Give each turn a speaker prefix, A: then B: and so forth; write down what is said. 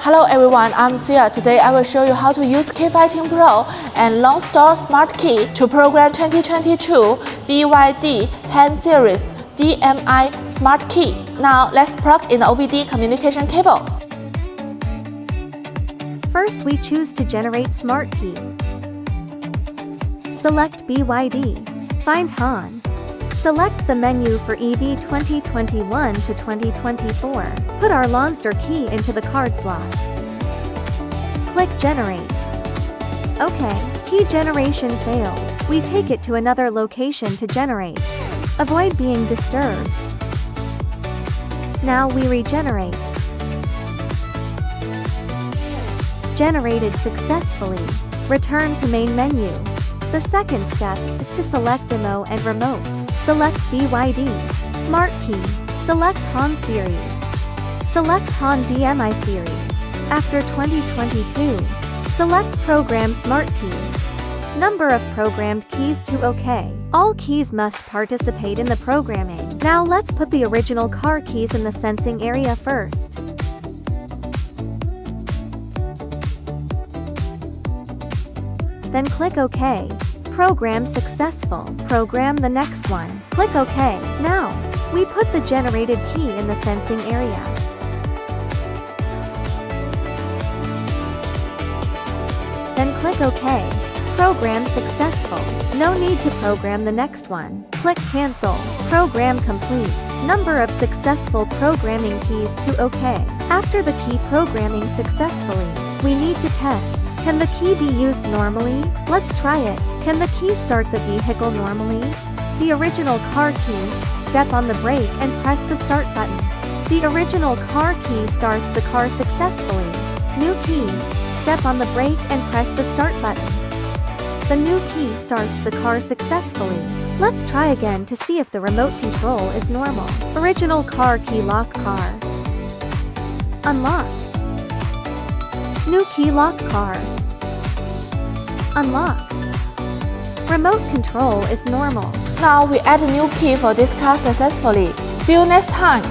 A: Hello everyone, I'm Sia. Today I will show you how to use K518 Pro and Lonsdor Smart Key to program 2022 BYD hand series DMI Smart Key. Now let's plug in the OBD communication cable.
B: First we choose to generate Smart Key. Select BYD. Find Han. Select the menu for EV 2021 to 2024. Put our Lonsdor key into the card slot. Click Generate. OK, key generation failed. We take it to another location to generate. Avoid being disturbed. Now we regenerate. Generated successfully. Return to main menu. The second step is to select Demo and Remote. Select BYD, Smart Key, select Han Series. Select Han DMI Series. After 2022, select Program Smart Key. Number of programmed keys to OK. All keys must participate in the programming. Now let's put the original car keys in the sensing area first. Then click OK. Program successful. Program the next one. Click OK. Now, we put the generated key in the sensing area. Then click OK. Program successful. No need to program the next one. Click Cancel. Program complete. Number of successful programming keys to OK. After the key programming successfully, we need to test. Can the key be used normally? Let's try it. Can the key start the vehicle normally? The original car key, step on the brake and press the start button. The original car key starts the car successfully. New key, step on the brake and press the start button. The new key starts the car successfully. Let's try again to see if the remote control is normal. Original car key lock car. Unlock. New key lock car. Unlock. Remote control is normal.
A: Now we add a new key for this car successfully. See you next time!